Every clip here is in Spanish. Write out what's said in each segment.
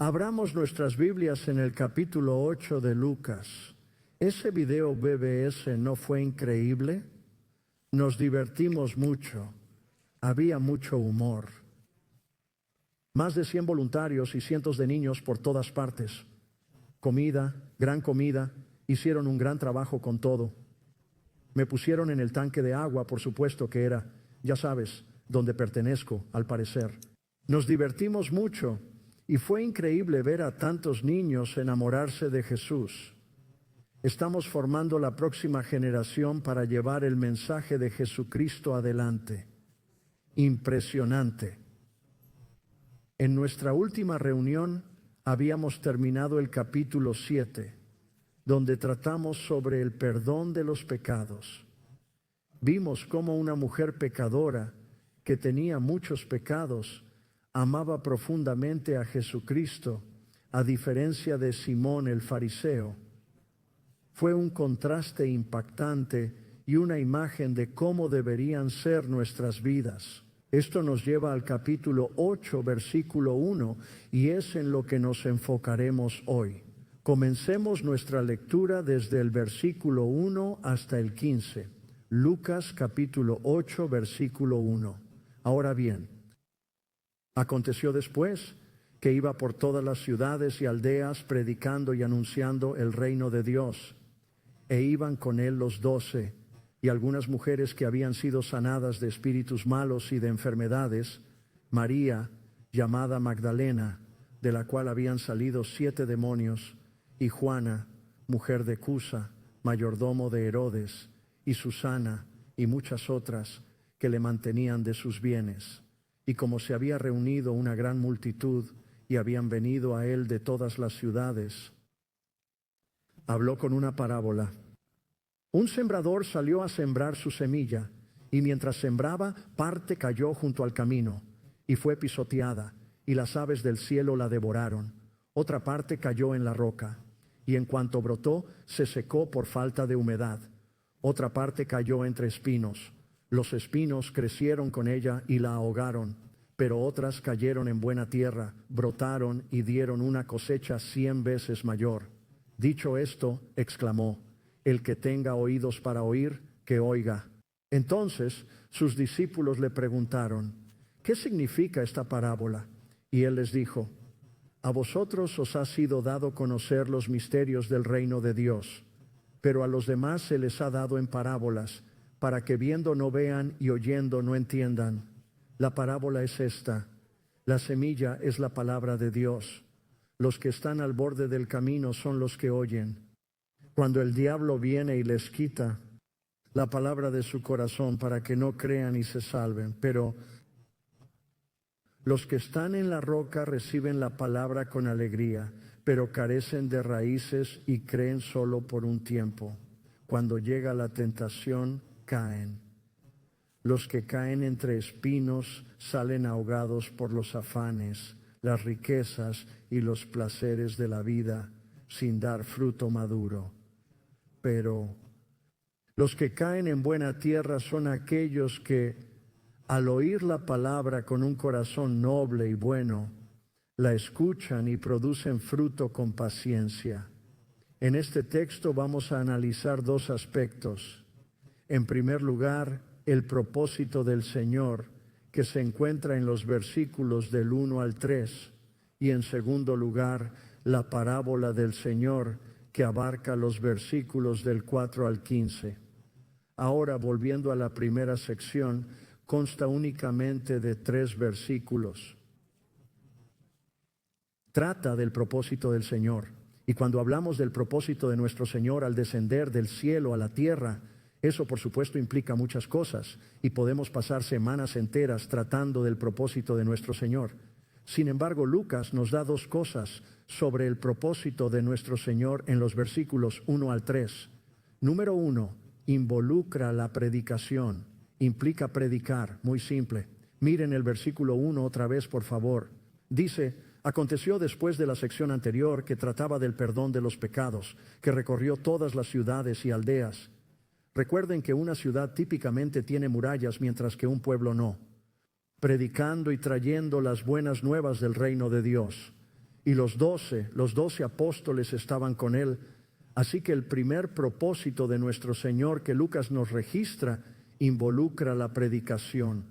Abramos nuestras Biblias en el capítulo 8 de Lucas. ¿Ese video BBS no fue increíble? Nos divertimos mucho. Había mucho humor. Más de 100 voluntarios y cientos de niños por todas partes. Comida, gran comida. Hicieron un gran trabajo con todo. Me pusieron en el tanque de agua, por supuesto que era, ya sabes, donde pertenezco, al parecer. Nos divertimos mucho. Y fue increíble ver a tantos niños enamorarse de Jesús. Estamos formando la próxima generación para llevar el mensaje de Jesucristo adelante. Impresionante. En nuestra última reunión habíamos terminado el capítulo 7, donde tratamos sobre el perdón de los pecados. Vimos cómo una mujer pecadora que tenía muchos pecados amaba profundamente a Jesucristo, a diferencia de Simón el fariseo. Fue un contraste impactante y una imagen de cómo deberían ser nuestras vidas. Esto nos lleva al capítulo 8, versículo 1, y es en lo que nos enfocaremos hoy. Comencemos nuestra lectura desde el versículo 1 hasta el 15. Lucas capítulo 8, versículo 1. Ahora bien, aconteció después que iba por todas las ciudades y aldeas predicando y anunciando el reino de Dios. E iban con él los 12 y algunas mujeres que habían sido sanadas de espíritus malos y de enfermedades, María, llamada Magdalena, de la cual habían salido 7 demonios, y Juana, mujer de Cusa, mayordomo de Herodes, y Susana, y muchas otras que le mantenían de sus bienes. Y como se había reunido una gran multitud y habían venido a él de todas las ciudades, habló con una parábola. Un sembrador salió a sembrar su semilla, y mientras sembraba, parte cayó junto al camino, y fue pisoteada, y las aves del cielo la devoraron. Otra parte cayó en la roca, y en cuanto brotó, se secó por falta de humedad. Otra parte cayó entre espinos. Los espinos crecieron con ella y la ahogaron, pero otras cayeron en buena tierra, brotaron y dieron una cosecha 100 veces mayor. Dicho esto, exclamó: el que tenga oídos para oír, que oiga. Entonces sus discípulos le preguntaron: ¿qué significa esta parábola? Y él les dijo: a vosotros os ha sido dado conocer los misterios del reino de Dios, pero a los demás se les ha dado en parábolas, para que viendo no vean y oyendo no entiendan. La parábola es esta: la semilla es la palabra de Dios. Los que están al borde del camino son los que oyen. Cuando el diablo viene y les quita la palabra de su corazón para que no crean y se salven, pero los que están en la roca reciben la palabra con alegría, pero carecen de raíces y creen solo por un tiempo. Cuando llega la tentación, caen. Los que caen entre espinos salen ahogados por los afanes, las riquezas y los placeres de la vida, sin dar fruto maduro. Pero los que caen en buena tierra son aquellos que, al oír la palabra con un corazón noble y bueno, la escuchan y producen fruto con paciencia. En este texto vamos a analizar 2 aspectos. En primer lugar, el propósito del Señor, que se encuentra en los versículos del 1 al 3. Y en segundo lugar, la parábola del Señor, que abarca los versículos del 4 al 15. Ahora, volviendo a la primera sección, consta únicamente de 3 versículos. Trata del propósito del Señor. Y cuando hablamos del propósito de nuestro Señor al descender del cielo a la tierra, eso por supuesto implica muchas cosas, y podemos pasar semanas enteras tratando del propósito de nuestro Señor. Sin embargo, Lucas nos da 2 cosas sobre el propósito de nuestro Señor en los versículos 1 al 3. Número 1, involucra la predicación. Implica predicar, muy simple. Miren el versículo 1 otra vez, por favor. Dice: aconteció después de la sección anterior, que trataba del perdón de los pecados, que recorrió todas las ciudades y aldeas. Recuerden que una ciudad típicamente tiene murallas, mientras que un pueblo no. Predicando y trayendo las buenas nuevas del reino de Dios. y los 12 apóstoles estaban con él. Así que el primer propósito de nuestro Señor que Lucas nos registra involucra la predicación.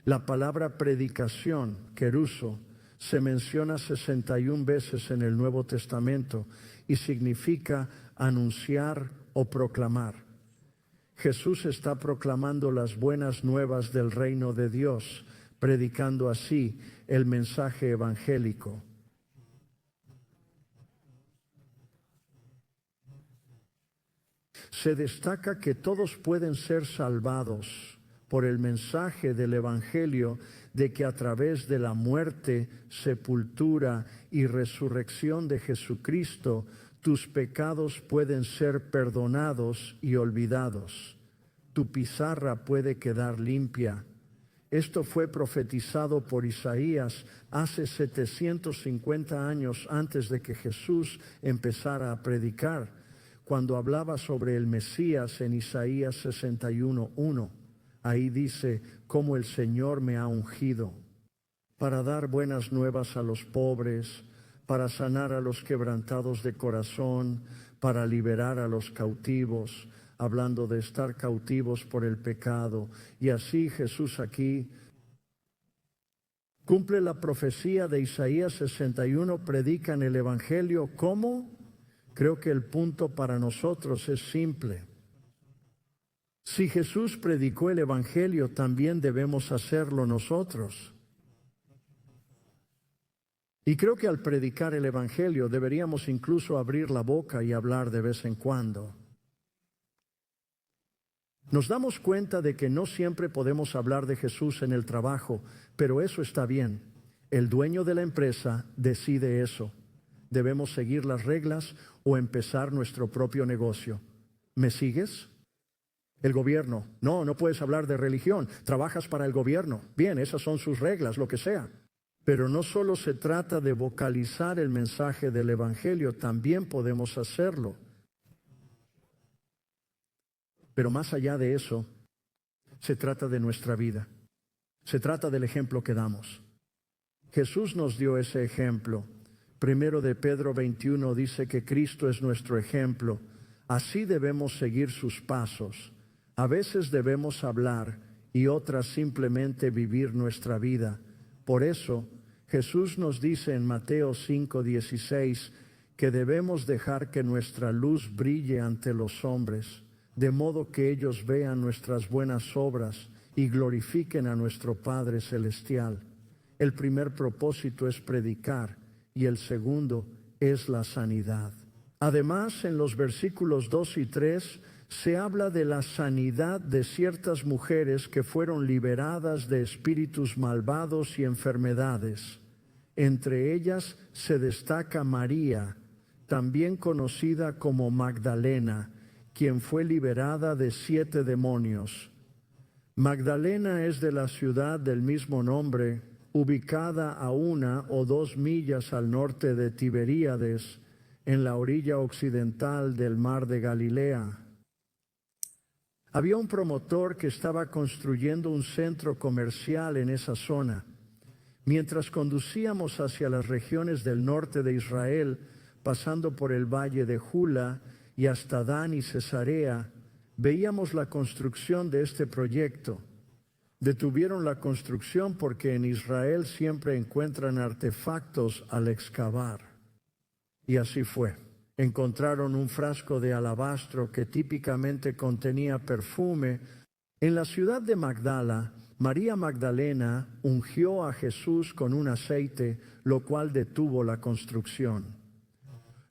La palabra predicación, keruso, se menciona 61 veces en el Nuevo Testamento y significa anunciar o proclamar. Jesús está proclamando las buenas nuevas del reino de Dios, predicando así el mensaje evangélico. Se destaca que todos pueden ser salvados por el mensaje del Evangelio de que a través de la muerte, sepultura y resurrección de Jesucristo, tus pecados pueden ser perdonados y olvidados. Tu pizarra puede quedar limpia. Esto fue profetizado por Isaías hace 750 años antes de que Jesús empezara a predicar, cuando hablaba sobre el Mesías en Isaías 61:1. Ahí dice, como el Señor me ha ungido, para dar buenas nuevas a los pobres, para sanar a los quebrantados de corazón, para liberar a los cautivos, hablando de estar cautivos por el pecado. Y así Jesús aquí cumple la profecía de Isaías 61, predica en el Evangelio. ¿Cómo? Creo que el punto para nosotros es simple. Si Jesús predicó el Evangelio, también debemos hacerlo nosotros. Y creo que al predicar el Evangelio deberíamos incluso abrir la boca y hablar de vez en cuando. Nos damos cuenta de que no siempre podemos hablar de Jesús en el trabajo, pero eso está bien. El dueño de la empresa decide eso. Debemos seguir las reglas o empezar nuestro propio negocio. ¿Me sigues? El gobierno. No puedes hablar de religión. Trabajas para el gobierno. Bien, esas son sus reglas, lo que sea. Pero no solo se trata de vocalizar el mensaje del Evangelio, también podemos hacerlo. Pero más allá de eso, se trata de nuestra vida. Se trata del ejemplo que damos. Jesús nos dio ese ejemplo. Primero de Pedro 21 dice que Cristo es nuestro ejemplo. Así debemos seguir sus pasos. A veces debemos hablar y otras simplemente vivir nuestra vida. Por eso, Jesús nos dice en Mateo 5:16 que debemos dejar que nuestra luz brille ante los hombres, de modo que ellos vean nuestras buenas obras y glorifiquen a nuestro Padre Celestial. El primer propósito es predicar y el segundo es la sanidad. Además, en los versículos 2 y 3 se habla de la sanidad de ciertas mujeres que fueron liberadas de espíritus malvados y enfermedades. Entre ellas se destaca María, también conocida como Magdalena, quien fue liberada de 7 demonios. Magdalena es de la ciudad del mismo nombre, ubicada a 1 o 2 millas al norte de Tiberíades, en la orilla occidental del mar de Galilea. Había un promotor que estaba construyendo un centro comercial en esa zona. Mientras conducíamos hacia las regiones del norte de Israel, pasando por el valle de Jula y hasta Dan y Cesarea, veíamos la construcción de este proyecto. Detuvieron la construcción porque en Israel siempre encuentran artefactos al excavar. Y así fue. Encontraron un frasco de alabastro que típicamente contenía perfume. En la ciudad de Magdala, María Magdalena ungió a Jesús con un aceite, lo cual detuvo la construcción.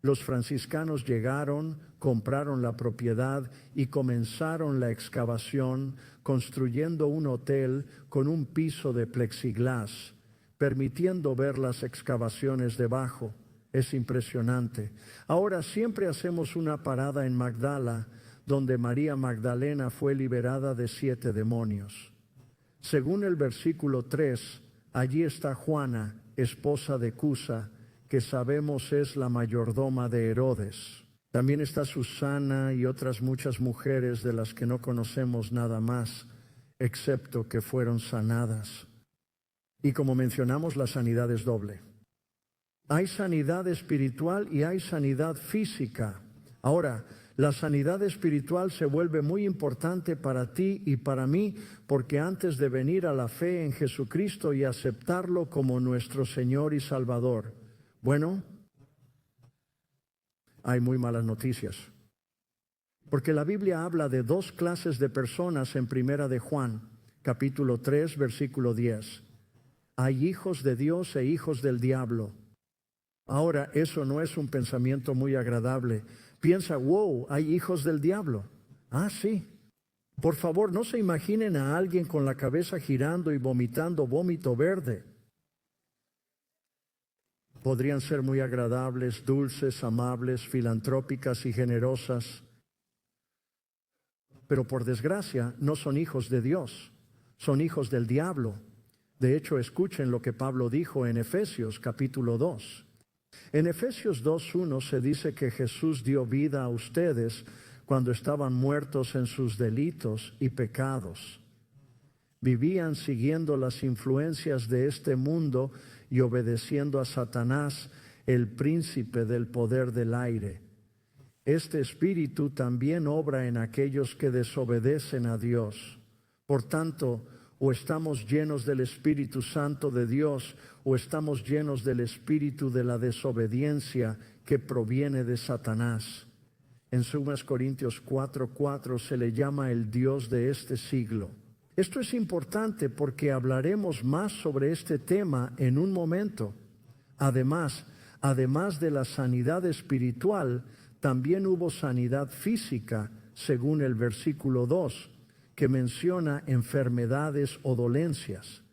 Los franciscanos llegaron, compraron la propiedad y comenzaron la excavación, construyendo un hotel con un piso de plexiglás, permitiendo ver las excavaciones debajo. Es impresionante. Ahora siempre hacemos una parada en Magdala, donde María Magdalena fue liberada de 7 demonios. Según el versículo 3, allí está Juana, esposa de Cusa, que sabemos es la mayordoma de Herodes. También está Susana y otras muchas mujeres de las que no conocemos nada más, excepto que fueron sanadas. Y como mencionamos, la sanidad es doble. Hay sanidad espiritual y hay sanidad física. Ahora, la sanidad espiritual se vuelve muy importante para ti y para mí, porque antes de venir a la fe en Jesucristo y aceptarlo como nuestro Señor y Salvador, bueno, hay muy malas noticias. Porque la Biblia habla de dos clases de personas en Primera de Juan, capítulo 3, versículo 10. Hay hijos de Dios e hijos del diablo. Ahora, eso no es un pensamiento muy agradable. Piensa, wow, hay hijos del diablo. Ah, sí. Por favor, no se imaginen a alguien con la cabeza girando y vomitando vómito verde. Podrían ser muy agradables, dulces, amables, filantrópicas y generosas. Pero por desgracia no son hijos de Dios, son hijos del diablo. De hecho, escuchen lo que Pablo dijo en Efesios capítulo 2. En Efesios 2:1 se dice que Jesús dio vida a ustedes cuando estaban muertos en sus delitos y pecados. Vivían siguiendo las influencias de este mundo y obedeciendo a Satanás, el príncipe del poder del aire. Este espíritu también obra en aquellos que desobedecen a Dios. Por tanto, o estamos llenos del Espíritu Santo de Dios, o estamos llenos del espíritu de la desobediencia que proviene de Satanás. En 2 Corintios 4:4 se le llama el Dios de este siglo. Esto es importante porque hablaremos más sobre este tema en un momento. Además de la sanidad espiritual, también hubo sanidad física, según el versículo 2, que menciona enfermedades o dolencias.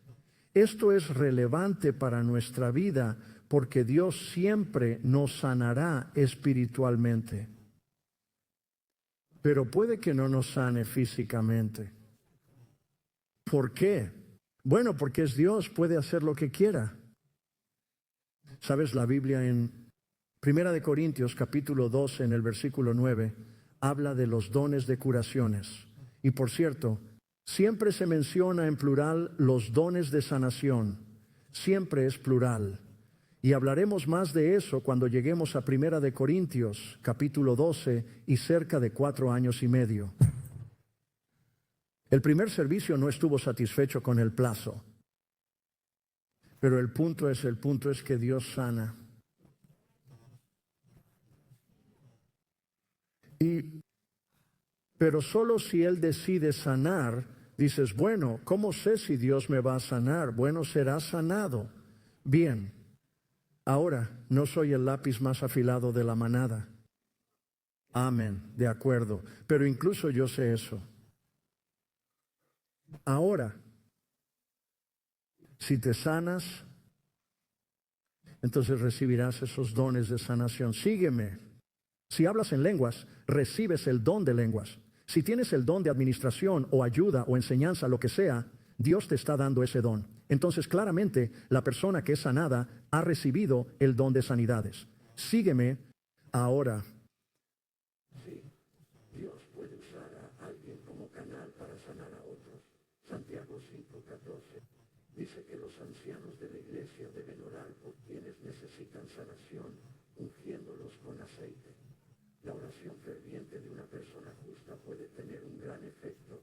Esto es relevante para nuestra vida porque Dios siempre nos sanará espiritualmente. Pero puede que no nos sane físicamente. ¿Por qué? Bueno, porque es Dios, puede hacer lo que quiera. ¿Sabes? La Biblia en 1 Corintios capítulo 12, en el versículo 9, habla de los dones de curaciones. Y por cierto, siempre se menciona en plural los dones de sanación. Siempre es plural. Y hablaremos más de eso cuando lleguemos a 1 Corintios capítulo 12 y cerca de 4 años y medio. El primer servicio no estuvo satisfecho con el plazo. Pero el punto es que Dios sana. Pero solo si Él decide sanar, dices, bueno, ¿cómo sé si Dios me va a sanar? Bueno, será sanado. Bien, ahora no soy el lápiz más afilado de la manada. Amén, de acuerdo. Pero incluso yo sé eso. Ahora, si te sanas, entonces recibirás esos dones de sanación. Sígueme. Si hablas en lenguas, recibes el don de lenguas. Si tienes el don de administración o ayuda o enseñanza, lo que sea, Dios te está dando ese don. Entonces, claramente, la persona que es sanada ha recibido el don de sanidades. Sígueme ahora. Sí, Dios puede usar a alguien como canal para sanar a otros. Santiago 5:14 dice que los ancianos de la iglesia deben orar por quienes necesitan sanación, ungiéndolos con aceite. La oración ferviente de una persona justa puede tener un gran efecto,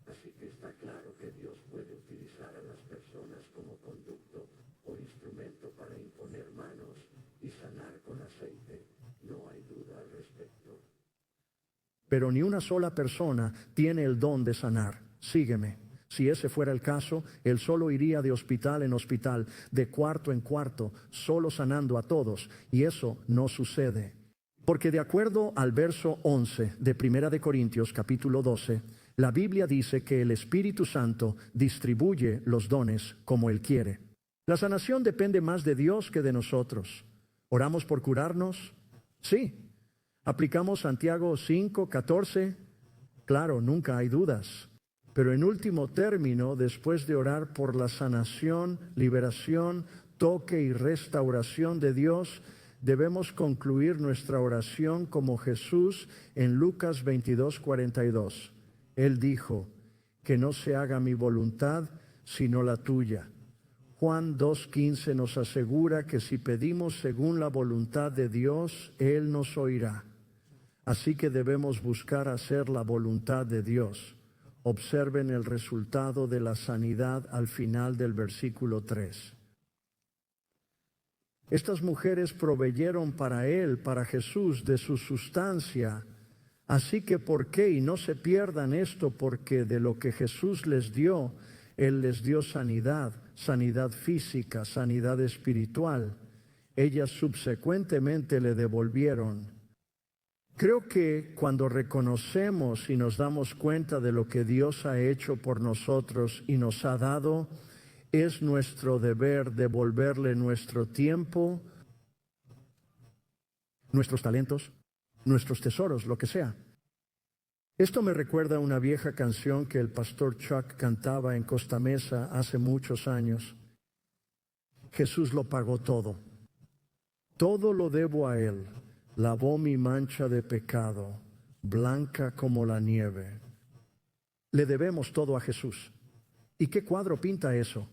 así que está claro que Dios puede utilizar a las personas como conducto o instrumento para imponer manos y sanar con aceite. No hay duda al respecto. Pero ni una sola persona tiene el don de sanar. Sígueme. Si ese fuera el caso, él solo iría de hospital en hospital, de cuarto en cuarto, solo sanando a todos, y eso no sucede. Porque de acuerdo al verso 11 de 1 Corintios capítulo 12, la Biblia dice que el Espíritu Santo distribuye los dones como Él quiere. La sanación depende más de Dios que de nosotros. ¿Oramos por curarnos? Sí. ¿Aplicamos Santiago 5:14? Claro, nunca hay dudas. Pero en último término, después de orar por la sanación, liberación, toque y restauración de Dios, debemos concluir nuestra oración como Jesús en Lucas 22:42. Él dijo, que no se haga mi voluntad, sino la tuya. Juan 2:15 nos asegura que si pedimos según la voluntad de Dios, Él nos oirá. Así que debemos buscar hacer la voluntad de Dios. Observen el resultado de la sanidad al final del versículo 3. Estas mujeres proveyeron para Él, para Jesús, de su sustancia. Así que, ¿por qué? Y no se pierdan esto, porque de lo que Jesús les dio, Él les dio sanidad, sanidad física, sanidad espiritual. Ellas subsecuentemente le devolvieron. Creo que cuando reconocemos y nos damos cuenta de lo que Dios ha hecho por nosotros y nos ha dado, es nuestro deber devolverle nuestro tiempo, nuestros talentos, nuestros tesoros, lo que sea. Esto me recuerda a una vieja canción que el pastor Chuck cantaba en Costa Mesa hace muchos años. Jesús lo pagó todo. Todo lo debo a Él. Lavó mi mancha de pecado, blanca como la nieve. Le debemos todo a Jesús. ¿Y qué cuadro pinta eso?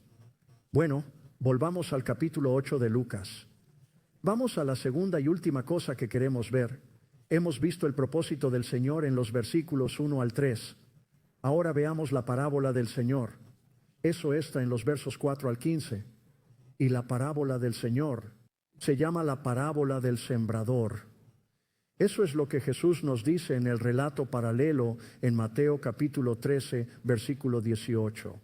Bueno, volvamos al capítulo 8 de Lucas. Vamos a la segunda y última cosa que queremos ver. Hemos visto el propósito del Señor en los versículos 1 al 3. Ahora veamos la parábola del Señor. Eso está en los versos 4 al 15. Y la parábola del Señor se llama la parábola del sembrador. Eso es lo que Jesús nos dice en el relato paralelo en Mateo capítulo 13, versículo 18.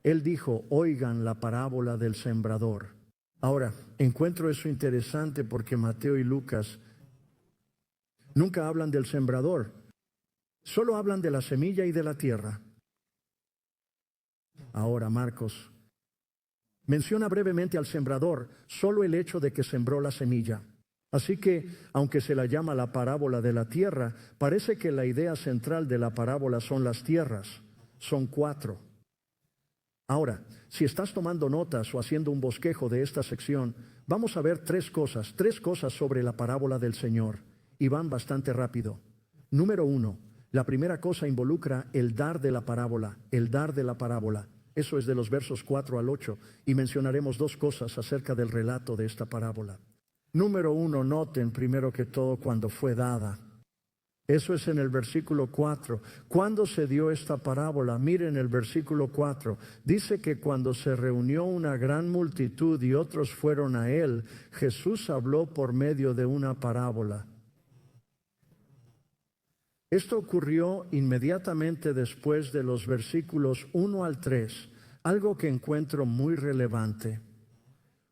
Él dijo, oigan la parábola del sembrador. Ahora, encuentro eso interesante porque Mateo y Lucas nunca hablan del sembrador, solo hablan de la semilla y de la tierra. Ahora, Marcos menciona brevemente al sembrador, solo el hecho de que sembró la semilla. Así que, aunque se la llama la parábola de la tierra, parece que la idea central de la parábola son las tierras. Son 4. Ahora, si estás tomando notas o haciendo un bosquejo de esta sección, vamos a ver tres cosas sobre la parábola del Señor, y van bastante rápido. Número 1, la primera cosa involucra el dar de la parábola, el dar de la parábola. Eso es de los versos 4 al 8, y mencionaremos 2 cosas acerca del relato de esta parábola. Número 1, noten primero que todo cuando fue dada. Eso es en el versículo 4. ¿Cuándo se dio esta parábola? Miren el versículo 4. Dice que cuando se reunió una gran multitud y otros fueron a Él, Jesús habló por medio de una parábola. Esto ocurrió inmediatamente después de los versículos 1 al 3, algo que encuentro muy relevante.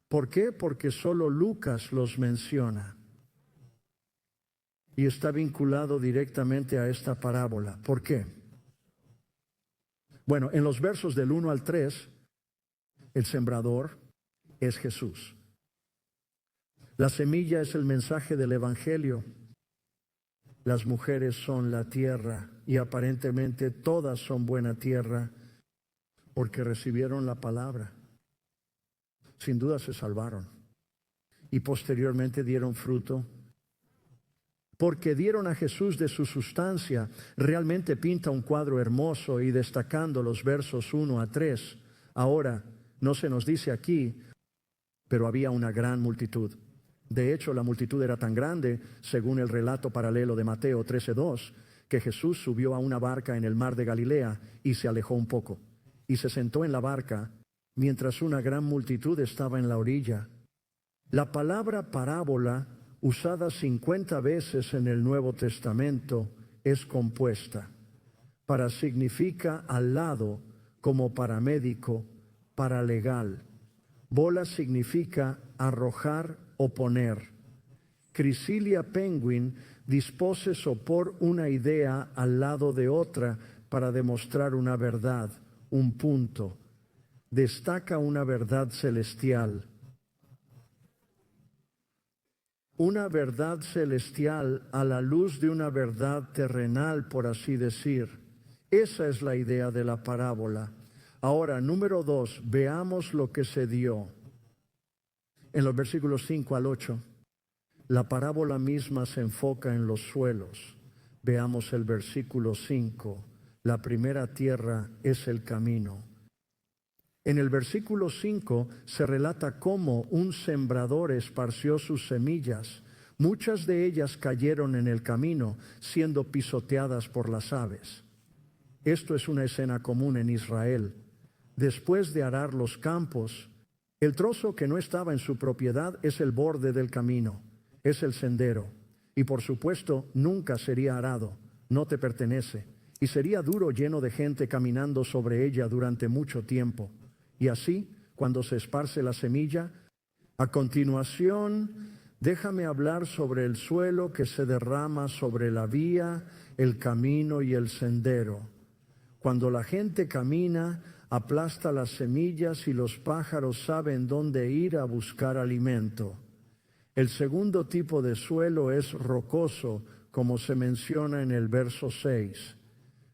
¿Por qué? Porque solo Lucas los menciona. Y está vinculado directamente a esta parábola. ¿Por qué? Bueno, en los versos del 1 al 3, el sembrador es Jesús. La semilla es el mensaje del Evangelio. Las mujeres son la tierra y aparentemente todas son buena tierra porque recibieron la palabra. Sin duda se salvaron y posteriormente dieron fruto. Porque dieron a Jesús de su sustancia, realmente pinta un cuadro hermoso y destacando los versos 1 a 3. Ahora, no se nos dice aquí, pero había una gran multitud. De hecho, la multitud era tan grande, según el relato paralelo de Mateo 13:2, que Jesús subió a una barca en el mar de Galilea y se alejó un poco. Y se sentó en la barca, mientras una gran multitud estaba en la orilla. La palabra parábola, usada 50 veces en el Nuevo Testamento, es compuesta. Para significa al lado, como paramédico, paralegal. Bola significa arrojar o poner. Crisilia Penguin dispose sopor una idea al lado de otra para demostrar una verdad, un punto. Destaca una verdad celestial. Una verdad celestial a la luz de una verdad terrenal, por así decir. Esa es la idea de la parábola. Ahora, número 2, veamos lo que se dio. En los versículos 5 al 8, la parábola misma se enfoca en los suelos. Veamos el versículo 5. La primera tierra es el camino. En el versículo 5 se relata cómo un sembrador esparció sus semillas. Muchas de ellas cayeron en el camino, siendo pisoteadas por las aves. Esto es una escena común en Israel. Después de arar los campos, el trozo que no estaba en su propiedad es el borde del camino, es el sendero. Y por supuesto, nunca sería arado, no te pertenece. Y sería duro, lleno de gente caminando sobre ella durante mucho tiempo. Y así, cuando se esparce la semilla, a continuación, déjame hablar sobre el suelo que se derrama sobre la vía, el camino y el sendero. Cuando la gente camina, aplasta las semillas y los pájaros saben dónde ir a buscar alimento. El segundo tipo de suelo es rocoso, como se menciona en el verso 6.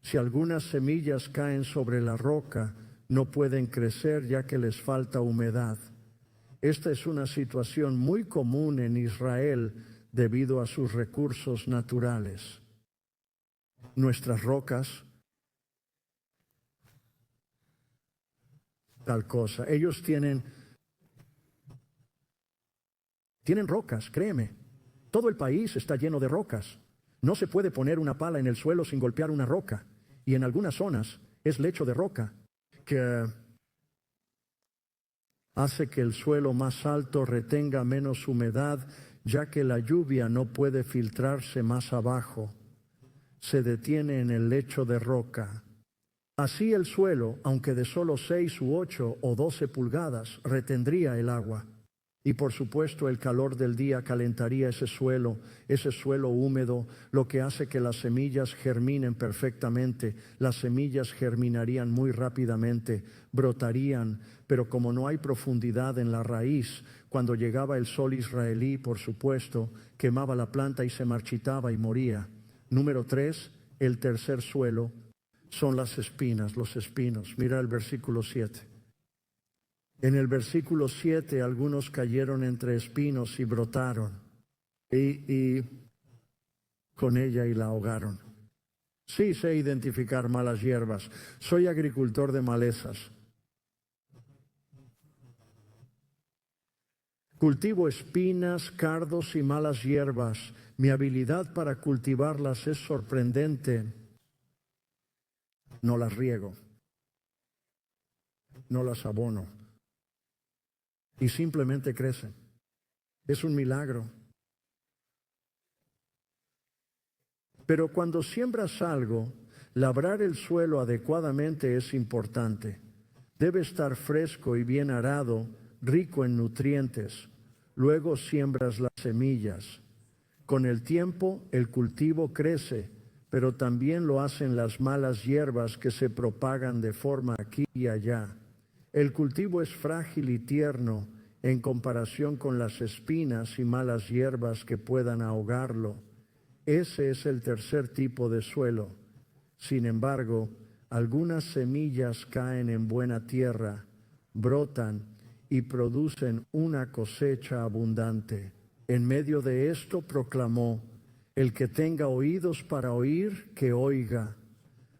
Si algunas semillas caen sobre la roca, no pueden crecer ya que les falta humedad. Esta es una situación muy común en Israel debido a sus recursos naturales. Nuestras rocas, tal cosa. Ellos tienen rocas, créeme. Todo el país está lleno de rocas. No se puede poner una pala en el suelo sin golpear una roca. Y en algunas zonas es lecho de roca que hace que el suelo más alto retenga menos humedad, ya que la lluvia no puede filtrarse más abajo. Se detiene en el lecho de roca. Así el suelo, aunque de solo 6 u 8 o 12 pulgadas, retendría el agua. Y por supuesto el calor del día calentaría ese suelo húmedo, lo que hace que las semillas germinen perfectamente. Las semillas germinarían muy rápidamente, brotarían, pero como no hay profundidad en la raíz, cuando llegaba el sol israelí, por supuesto, quemaba la planta y se marchitaba y moría. Número 3, el tercer suelo, son las espinas, los espinos. Mira el versículo 7. En el versículo 7, algunos cayeron entre espinos y brotaron, y con ella y la ahogaron. Sí, sé identificar malas hierbas. Soy agricultor de malezas. Cultivo espinas, cardos y malas hierbas. Mi habilidad para cultivarlas es sorprendente. No las riego, no las abono. Y simplemente crecen. Es un milagro. Pero cuando siembras algo, labrar el suelo adecuadamente es importante. Debe estar fresco y bien arado, rico en nutrientes. Luego siembras las semillas. Con el tiempo, el cultivo crece, pero también lo hacen las malas hierbas que se propagan de forma aquí y allá. El cultivo es frágil y tierno en comparación con las espinas y malas hierbas que puedan ahogarlo. Ese es el tercer tipo de suelo. Sin embargo, algunas semillas caen en buena tierra, brotan y producen una cosecha abundante. En medio de esto proclamó: el que tenga oídos para oír, que oiga.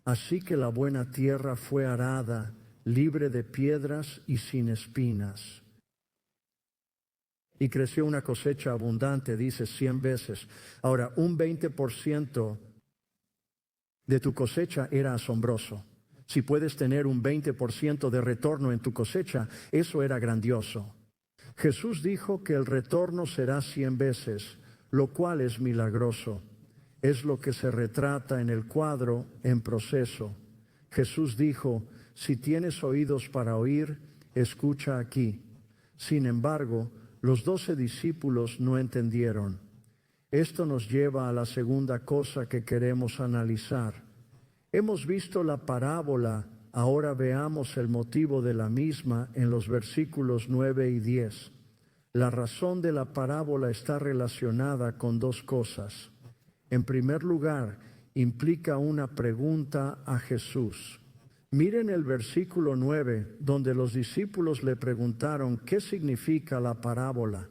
Así que la buena tierra fue arada, libre de piedras y sin espinas. Y creció una cosecha abundante, dice 100 veces. Ahora, un 20% de tu cosecha era asombroso. Si puedes tener un 20% de retorno en tu cosecha, eso era grandioso. Jesús dijo que el retorno será 100 veces, lo cual es milagroso. Es lo que se retrata en el cuadro en proceso. Jesús dijo: si tienes oídos para oír, escucha aquí. Sin embargo, los 12 discípulos no entendieron. Esto nos lleva a la segunda cosa que queremos analizar. Hemos visto la parábola, ahora veamos el motivo de la misma en los versículos 9 y 10. La razón de la parábola está relacionada con dos cosas. En primer lugar, implica una pregunta a Jesús. Miren el versículo 9, donde los discípulos le preguntaron qué significa la parábola.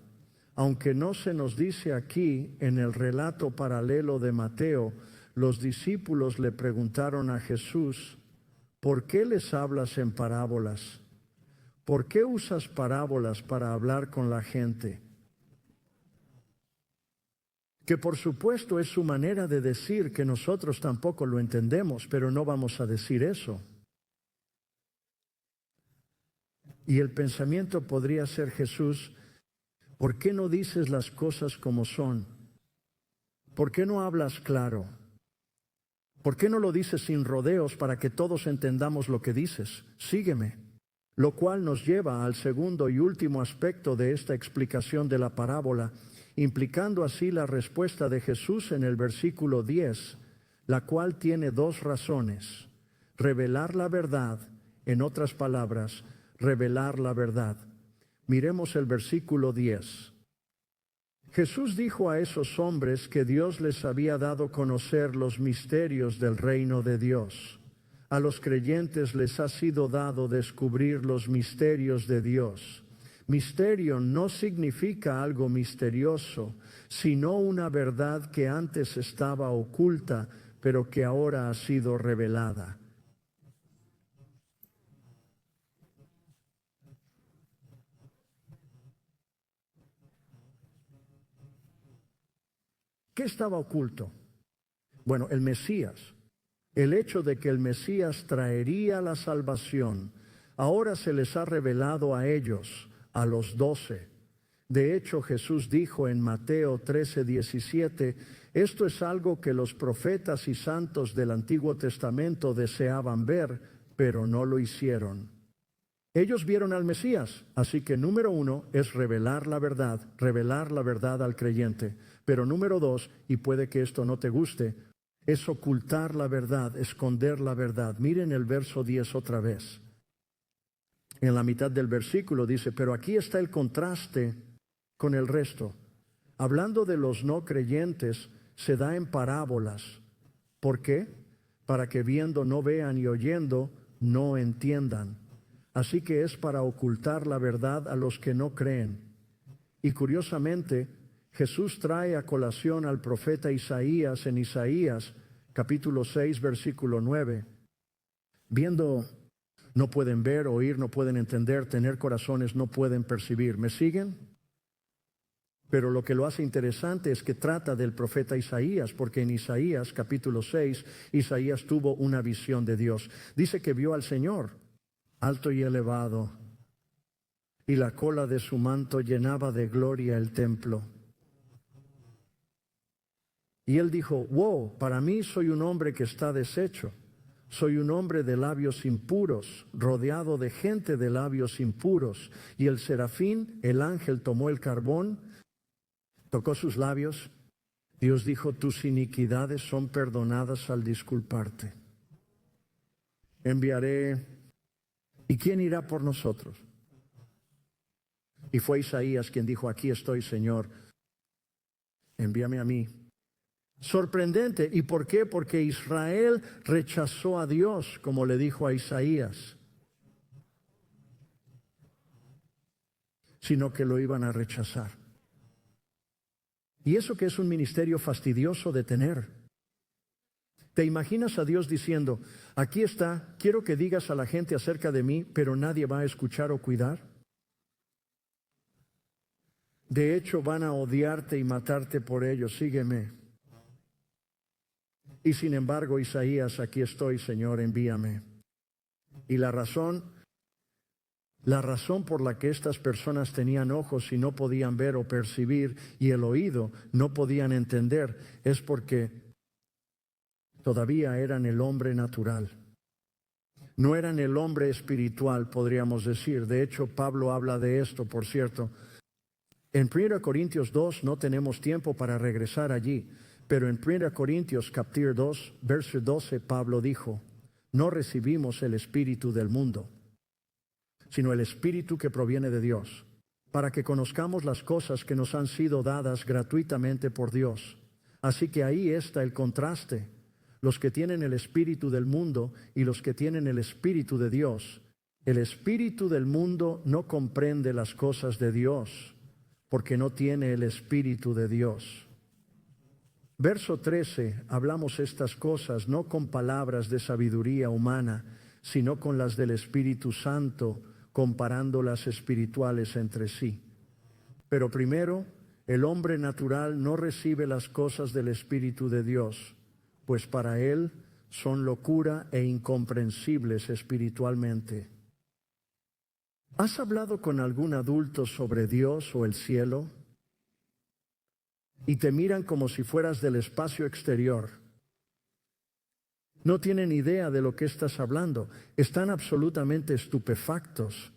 Aunque no se nos dice aquí en el relato paralelo de Mateo, los discípulos le preguntaron a Jesús: ¿por qué les hablas en parábolas? ¿por qué usas parábolas para hablar con la gente? Que por supuesto es su manera de decir que nosotros tampoco lo entendemos, pero no vamos a decir eso. Y el pensamiento podría ser: Jesús, ¿por qué no dices las cosas como son? ¿Por qué no hablas claro? ¿Por qué no lo dices sin rodeos para que todos entendamos lo que dices? Sígueme. Lo cual nos lleva al segundo y último aspecto de esta explicación de la parábola, implicando así la respuesta de Jesús en el versículo 10, la cual tiene dos razones: revelar la verdad, en otras palabras, revelar la verdad. Miremos el versículo 10. Jesús dijo a esos hombres que Dios les había dado a conocer los misterios del reino de Dios. A los creyentes les ha sido dado descubrir los misterios de Dios. Misterio no significa algo misterioso, sino una verdad que antes estaba oculta, pero que ahora ha sido revelada. ¿Qué estaba oculto? Bueno, el Mesías. El hecho de que el Mesías traería la salvación, ahora se les ha revelado a ellos, a los 12. De hecho, Jesús dijo en Mateo 13:17, esto es algo que los profetas y santos del Antiguo Testamento deseaban ver, pero no lo hicieron. Ellos vieron al Mesías, así que número 1 es revelar la verdad al creyente. Pero número 2, y puede que esto no te guste, es ocultar la verdad, esconder la verdad. Miren el verso 10 otra vez. En la mitad del versículo dice, pero aquí está el contraste con el resto. Hablando de los no creyentes, se da en parábolas. ¿Por qué? Para que viendo no vean y oyendo no entiendan. Así que es para ocultar la verdad a los que no creen. Y curiosamente, Jesús trae a colación al profeta Isaías en Isaías, capítulo 6, versículo 9. Viendo no pueden ver, oír no pueden entender, tener corazones no pueden percibir. ¿Me siguen? Pero lo que lo hace interesante es que trata del profeta Isaías, porque en Isaías, capítulo 6, Isaías tuvo una visión de Dios. Dice que vio al Señor, alto y elevado, y la cola de su manto llenaba de gloria el templo. Y él dijo, wow, para mí soy un hombre que está deshecho. Soy un hombre de labios impuros, rodeado de gente de labios impuros. Y el serafín, el ángel, tomó el carbón, tocó sus labios. Dios dijo, tus iniquidades son perdonadas al disculparte. Enviaré, ¿y quién irá por nosotros? Y fue Isaías quien dijo, aquí estoy, Señor, envíame a mí. Sorprendente. ¿Y por qué? Porque Israel rechazó a Dios, como le dijo a Isaías, sino que lo iban a rechazar. Y eso que es un ministerio fastidioso de tener. ¿Te imaginas a Dios diciendo, aquí está, quiero que digas a la gente acerca de mí, pero nadie va a escuchar o cuidar? De hecho, van a odiarte y matarte por ello, sígueme. Y sin embargo, Isaías, aquí estoy, Señor, envíame. Y la razón por la que estas personas tenían ojos y no podían ver o percibir, y el oído no podían entender, es porque todavía eran el hombre natural. No eran el hombre espiritual, podríamos decir. De hecho, Pablo habla de esto, por cierto. En 1 Corintios 2 no tenemos tiempo para regresar allí. Pero en 1 Corintios capítulo 2, verso 12, Pablo dijo, no recibimos el espíritu del mundo, sino el espíritu que proviene de Dios, para que conozcamos las cosas que nos han sido dadas gratuitamente por Dios. Así que ahí está el contraste, los que tienen el espíritu del mundo y los que tienen el espíritu de Dios. El espíritu del mundo no comprende las cosas de Dios, porque no tiene el espíritu de Dios. Verso 13, hablamos estas cosas no con palabras de sabiduría humana, sino con las del Espíritu Santo, comparando las espirituales entre sí. Pero primero, el hombre natural no recibe las cosas del Espíritu de Dios, pues para él son locura e incomprensibles espiritualmente. ¿Has hablado con algún adulto sobre Dios o el cielo? Y te miran como si fueras del espacio exterior. No tienen idea de lo que estás hablando. Están absolutamente estupefactos,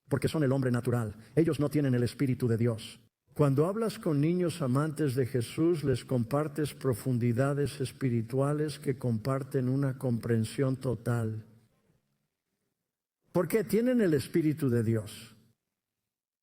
porque son el hombre natural. Ellos no tienen el Espíritu de Dios. Cuando hablas con niños amantes de Jesús, les compartes profundidades espirituales que comparten una comprensión total. Porque tienen el Espíritu de Dios.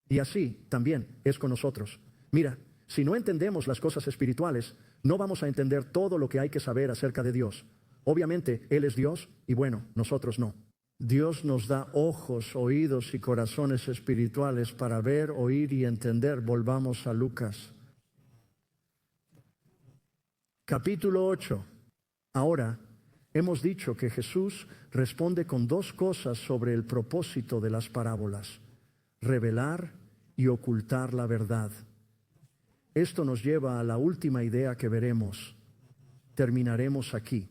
Y así también es con nosotros. Mira, si no entendemos las cosas espirituales, no vamos a entender todo lo que hay que saber acerca de Dios. Obviamente, Él es Dios y bueno, nosotros no. Dios nos da ojos, oídos y corazones espirituales para ver, oír y entender. Volvamos a Lucas. Capítulo 8. Ahora, hemos dicho que Jesús responde con dos cosas sobre el propósito de las parábolas: revelar y ocultar la verdad. Esto nos lleva a la última idea que veremos. Terminaremos aquí.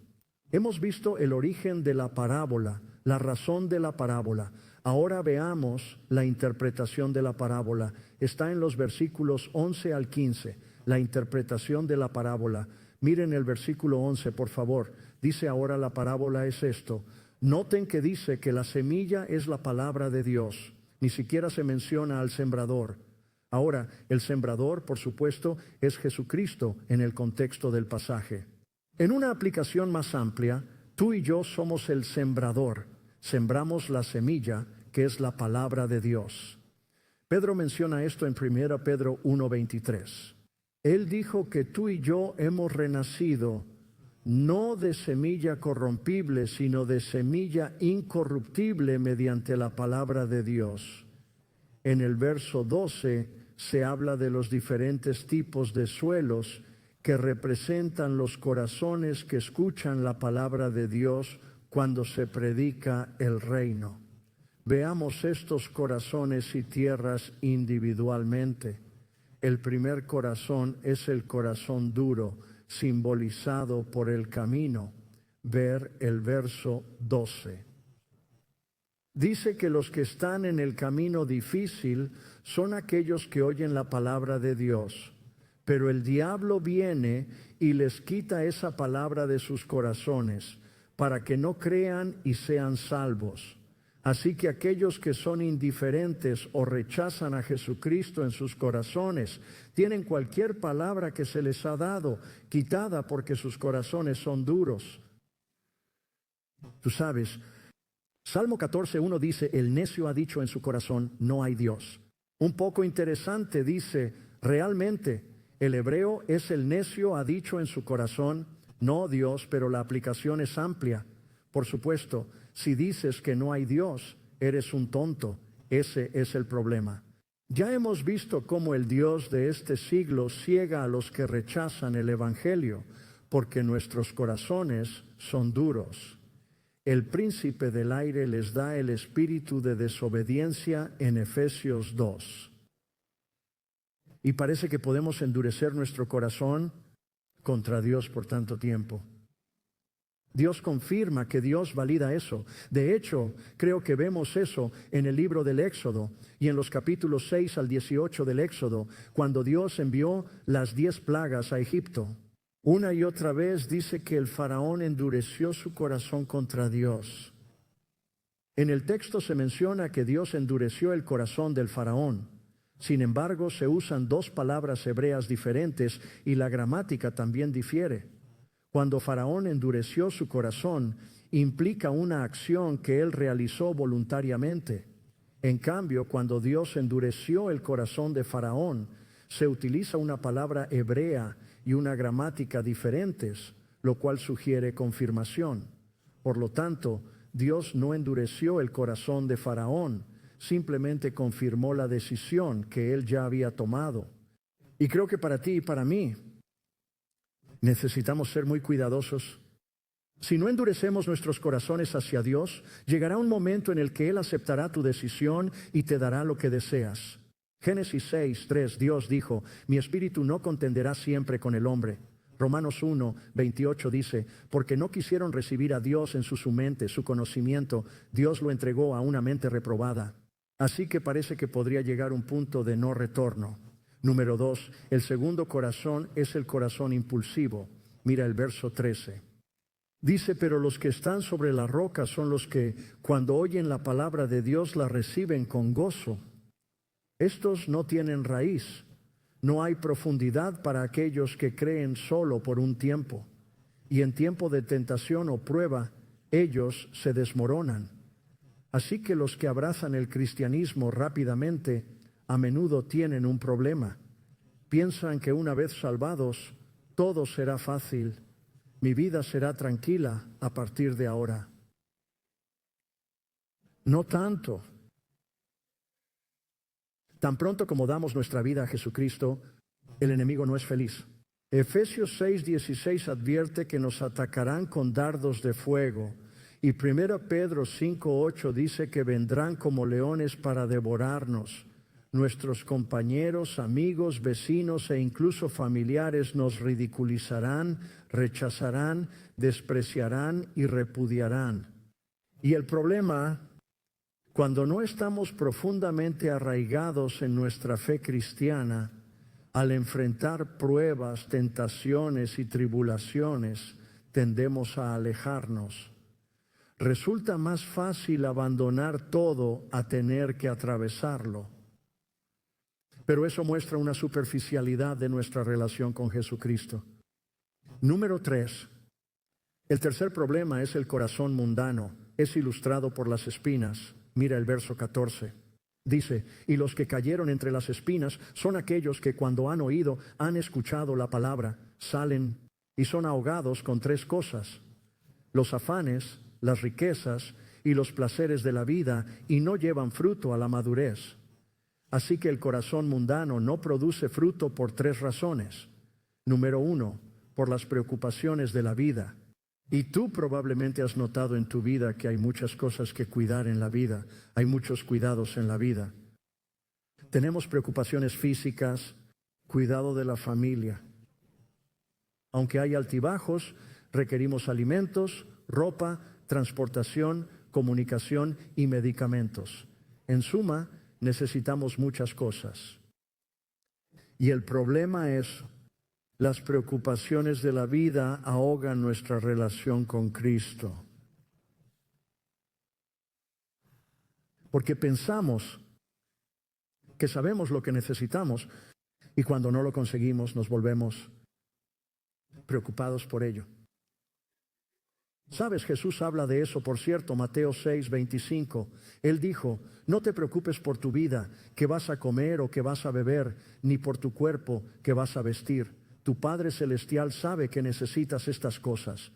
Hemos visto el origen de la parábola, la razón de la parábola. Ahora veamos la interpretación de la parábola. Está en los versículos 11 al 15, la interpretación de la parábola. Miren el versículo 11, por favor. Dice ahora la parábola es esto. Noten que dice que la semilla es la palabra de Dios. Ni siquiera se menciona al sembrador. Ahora, el sembrador, por supuesto, es Jesucristo en el contexto del pasaje. En una aplicación más amplia, tú y yo somos el sembrador. Sembramos la semilla, que es la palabra de Dios. Pedro menciona esto en 1 Pedro 1:23. Él dijo que tú y yo hemos renacido no de semilla corrompible, sino de semilla incorruptible mediante la palabra de Dios. En el verso 12 se habla de los diferentes tipos de suelos que representan los corazones que escuchan la palabra de Dios cuando se predica el reino. Veamos estos corazones y tierras individualmente. El primer corazón es el corazón duro, simbolizado por el camino. Ver el verso 12. Dice que los que están en el camino difícil son aquellos que oyen la palabra de Dios, pero el diablo viene y les quita esa palabra de sus corazones para que no crean y sean salvos. Así que aquellos que son indiferentes o rechazan a Jesucristo en sus corazones, tienen cualquier palabra que se les ha dado quitada porque sus corazones son duros. Tú sabes, Salmo 14:1 dice, el necio ha dicho en su corazón, no hay Dios. Un poco interesante dice, realmente, el hebreo es el necio ha dicho en su corazón, no Dios, pero la aplicación es amplia. Por supuesto, si dices que no hay Dios, eres un tonto. Ese es el problema. Ya hemos visto cómo el Dios de este siglo ciega a los que rechazan el Evangelio, porque nuestros corazones son duros. El príncipe del aire les da el espíritu de desobediencia en Efesios 2. Y parece que podemos endurecer nuestro corazón contra Dios por tanto tiempo. Dios confirma que Dios valida eso. De hecho, creo que vemos eso en el libro del Éxodo y en los capítulos 6 al 18 del Éxodo, cuando Dios envió las 10 plagas a Egipto. Una y otra vez dice que el faraón endureció su corazón contra Dios. En el texto se menciona que Dios endureció el corazón del faraón. Sin embargo, se usan dos palabras hebreas diferentes y la gramática también difiere. Cuando Faraón endureció su corazón, implica una acción que él realizó voluntariamente. En cambio, cuando Dios endureció el corazón de Faraón, se utiliza una palabra hebrea y una gramática diferentes, lo cual sugiere confirmación. Por lo tanto, Dios no endureció el corazón de Faraón, simplemente confirmó la decisión que él ya había tomado. Y creo que para ti y para mí necesitamos ser muy cuidadosos Si no endurecemos nuestros corazones hacia Dios, llegará un momento en el que Él aceptará tu decisión y te dará lo que deseas. Génesis 6:3, Dios dijo, mi espíritu no contenderá siempre con el hombre. Romanos 1:28 dice, porque no quisieron recibir a Dios en su mente, su conocimiento, Dios lo entregó a una mente reprobada. Así que parece que podría llegar un punto de no retorno. Número 2, el segundo corazón es el corazón impulsivo. Mira el verso 13. Dice, pero los que están sobre la roca son los que, cuando oyen la palabra de Dios, la reciben con gozo. Estos no tienen raíz. No hay profundidad para aquellos que creen solo por un tiempo. Y en tiempo de tentación o prueba, ellos se desmoronan. Así que los que abrazan el cristianismo rápidamente, a menudo tienen un problema. Piensan que una vez salvados, todo será fácil. Mi vida será tranquila a partir de ahora. No tanto. Tan pronto como damos nuestra vida a Jesucristo, el enemigo no es feliz. Efesios 6:16 advierte que nos atacarán con dardos de fuego. Y 1 Pedro 5:8 dice que vendrán como leones para devorarnos. Nuestros compañeros, amigos, vecinos e incluso familiares nos ridiculizarán, rechazarán, despreciarán y repudiarán. Y el problema, cuando no estamos profundamente arraigados en nuestra fe cristiana, al enfrentar pruebas, tentaciones y tribulaciones, tendemos a alejarnos. Resulta más fácil abandonar todo a tener que atravesarlo. Pero eso muestra una superficialidad de nuestra relación con Jesucristo. Número 3. El tercer problema es el corazón mundano. Es ilustrado por las espinas. Mira el verso 14. Dice, y los que cayeron entre las espinas son aquellos que cuando han oído, han escuchado la palabra, salen y son ahogados con tres cosas: los afanes, las riquezas y los placeres de la vida, y no llevan fruto a la madurez. Así que el corazón mundano no produce fruto por tres razones. Número 1, por las preocupaciones de la vida. Y tú probablemente has notado en tu vida que hay muchas cosas que cuidar en la vida. Hay muchos cuidados en la vida. Tenemos preocupaciones físicas, cuidado de la familia. Aunque hay altibajos, requerimos alimentos, ropa, transportación, comunicación y medicamentos. En suma, necesitamos muchas cosas. Y el problema es, las preocupaciones de la vida ahogan nuestra relación con Cristo. Porque pensamos que sabemos lo que necesitamos y cuando no lo conseguimos nos volvemos preocupados por ello. ¿Sabes? Jesús habla de eso, por cierto, Mateo 6:25. Él dijo, no te preocupes por tu vida, qué vas a comer o qué vas a beber, ni por tu cuerpo, qué vas a vestir. Tu Padre Celestial sabe que necesitas estas cosas.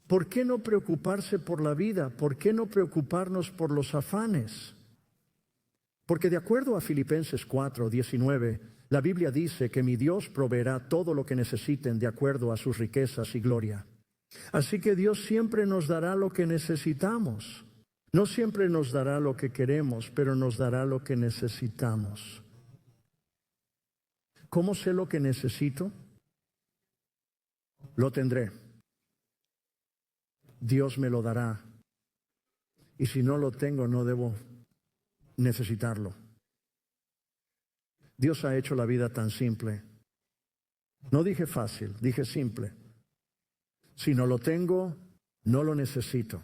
¿Por qué no preocuparse por la vida? ¿Por qué no preocuparnos por los afanes? Porque de acuerdo a Filipenses 4:19, la Biblia dice que mi Dios proveerá todo lo que necesiten de acuerdo a sus riquezas y gloria. Así que Dios siempre nos dará lo que necesitamos. No siempre nos dará lo que queremos, pero nos dará lo que necesitamos. ¿Cómo sé lo que necesito? Lo tendré. Dios me lo dará. Y si no lo tengo, no debo necesitarlo. Dios ha hecho la vida tan simple. No dije fácil, dije simple. Si no lo tengo, no lo necesito.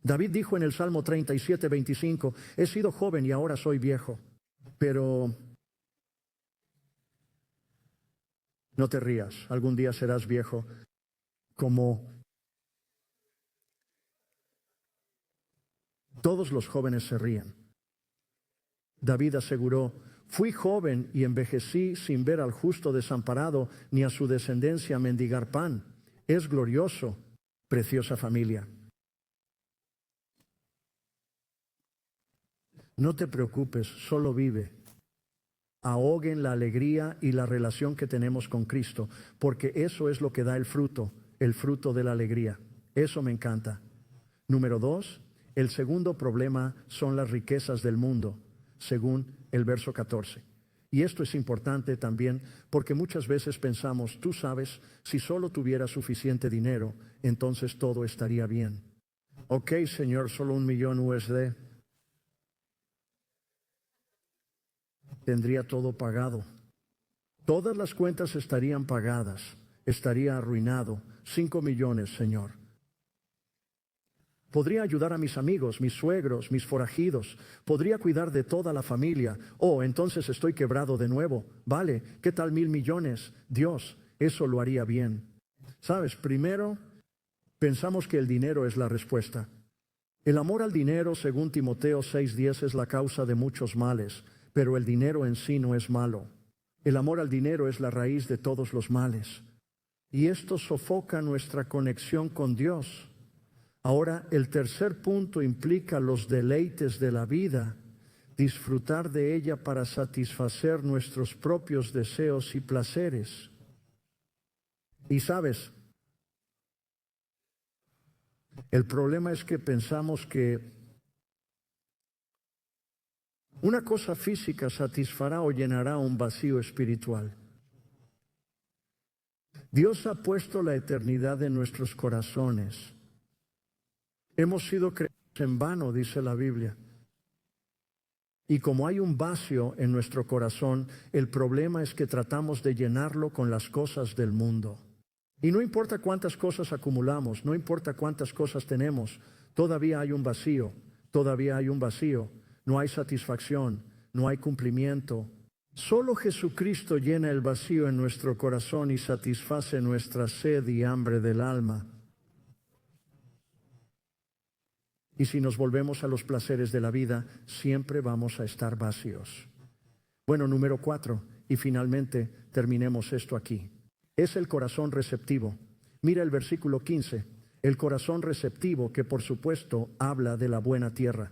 David dijo en el Salmo 37:25, he sido joven y ahora soy viejo. Pero no te rías, algún día serás viejo como todos los jóvenes se ríen. David aseguró, fui joven y envejecí sin ver al justo desamparado ni a su descendencia mendigar pan. Es glorioso, preciosa familia. No te preocupes, solo vive. Ahoguen la alegría y la relación que tenemos con Cristo, porque eso es lo que da el fruto de la alegría. Eso me encanta. Número 2, el segundo problema son las riquezas del mundo, según el verso 14. Y esto es importante también porque muchas veces pensamos, tú sabes, si solo tuviera suficiente dinero, entonces todo estaría bien. Ok, Señor, solo 1 millón USD. Tendría todo pagado. Todas las cuentas estarían pagadas. Estaría arruinado. 5 millones, Señor. Podría ayudar a mis amigos, mis suegros, mis forajidos. Podría cuidar de toda la familia. Oh, entonces estoy quebrado de nuevo. Vale, ¿qué tal 1,000 millones? Dios, eso lo haría bien. ¿Sabes? Primero, pensamos que el dinero es la respuesta. El amor al dinero, según Timoteo 6:10, es la causa de muchos males, pero el dinero en sí no es malo. El amor al dinero es la raíz de todos los males. Y esto sofoca nuestra conexión con Dios. Ahora, el tercer punto implica los deleites de la vida, disfrutar de ella para satisfacer nuestros propios deseos y placeres. Y sabes, el problema es que pensamos que una cosa física satisfará o llenará un vacío espiritual. Dios ha puesto la eternidad en nuestros corazones. Hemos sido creados en vano, dice la Biblia. Y como hay un vacío en nuestro corazón, el problema es que tratamos de llenarlo con las cosas del mundo. Y no importa cuántas cosas acumulamos, no importa cuántas cosas tenemos, todavía hay un vacío, todavía hay un vacío. No hay satisfacción, no hay cumplimiento. Solo Jesucristo llena el vacío en nuestro corazón y satisface nuestra sed y hambre del alma. Y si nos volvemos a los placeres de la vida, siempre vamos a estar vacíos. Bueno, número 4, y finalmente terminemos esto aquí. Es el corazón receptivo. Mira el versículo 15, el corazón receptivo que por supuesto habla de la buena tierra.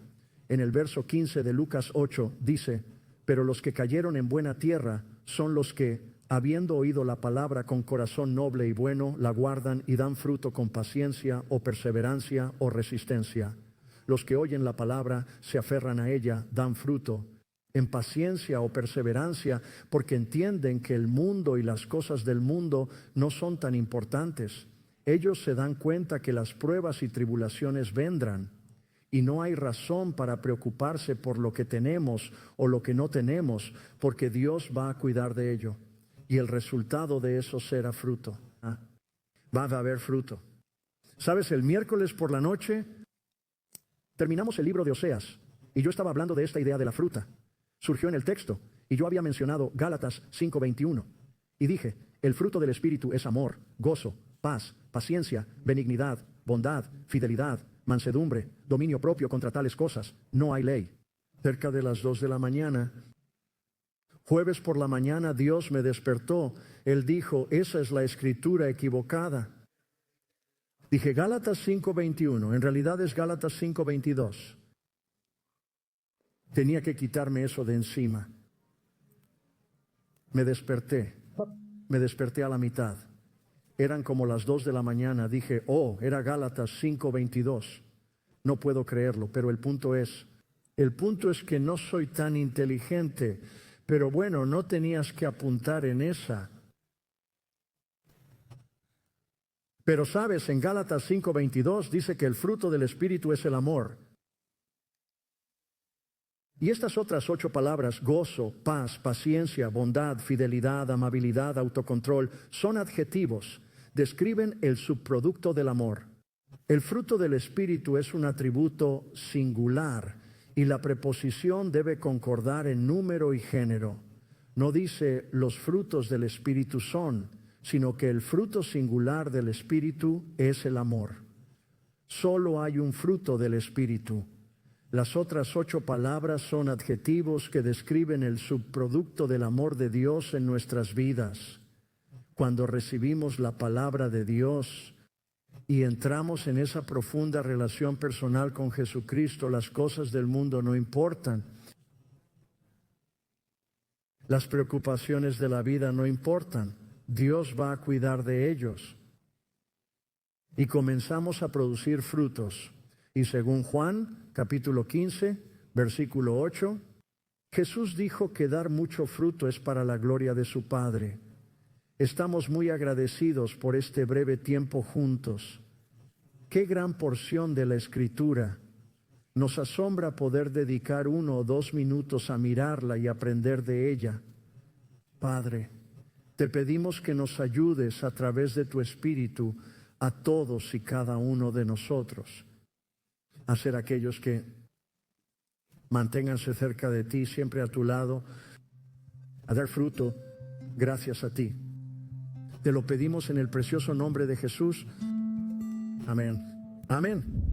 En el verso 15 de Lucas 8 dice, pero los que cayeron en buena tierra son los que, habiendo oído la palabra con corazón noble y bueno, la guardan y dan fruto con paciencia o perseverancia o resistencia. Los que oyen la palabra, se aferran a ella, dan fruto en paciencia o perseverancia, porque entienden que el mundo y las cosas del mundo no son tan importantes. Ellos se dan cuenta que las pruebas y tribulaciones vendrán. Y no hay razón para preocuparse por lo que tenemos o lo que no tenemos, porque Dios va a cuidar de ello. Y el resultado de eso será fruto. Va a haber fruto. ¿Sabes? El miércoles por la noche terminamos el libro de Oseas. Y yo estaba hablando de esta idea de la fruta. Surgió en el texto. Y yo había mencionado Gálatas 5:21. Y dije, el fruto del Espíritu es amor, gozo, paz, paciencia, benignidad, bondad, fidelidad, mansedumbre, dominio propio. Contra tales cosas no hay ley. Cerca de las 2 de la mañana, jueves por la mañana, Dios me despertó. Él dijo, esa es la escritura equivocada. Dije Gálatas 5:21, en realidad es Gálatas 5:22. Tenía que quitarme eso de encima. Me desperté a la mitad. Eran como las 2 de la mañana. Dije, era Gálatas 5:22. No puedo creerlo, pero el punto es que no soy tan inteligente. Pero bueno, no tenías que apuntar en esa. Pero sabes, en Gálatas 5:22 dice que el fruto del Espíritu es el amor. Y estas otras 8 palabras, gozo, paz, paciencia, bondad, fidelidad, amabilidad, autocontrol, son adjetivos, describen el subproducto del amor. El fruto del Espíritu es un atributo singular y la preposición debe concordar en número y género. No dice los frutos del Espíritu son, sino que el fruto singular del Espíritu es el amor. Solo hay un fruto del Espíritu. Las otras 8 palabras son adjetivos que describen el subproducto del amor de Dios en nuestras vidas. Cuando recibimos la palabra de Dios y entramos en esa profunda relación personal con Jesucristo, las cosas del mundo no importan. Las preocupaciones de la vida no importan. Dios va a cuidar de ellos. y comenzamos a producir frutos. Y según Juan, capítulo 15, versículo 8, Jesús dijo que dar mucho fruto es para la gloria de su Padre. Estamos muy agradecidos por este breve tiempo juntos. Qué gran porción de la Escritura. Nos asombra poder dedicar 1 o 2 minutos a mirarla y aprender de ella. Padre, te pedimos que nos ayudes a través de tu Espíritu a todos y cada uno de nosotros a ser aquellos que manténganse cerca de ti, siempre a tu lado, a dar fruto gracias a ti. Te lo pedimos en el precioso nombre de Jesús. Amén. Amén.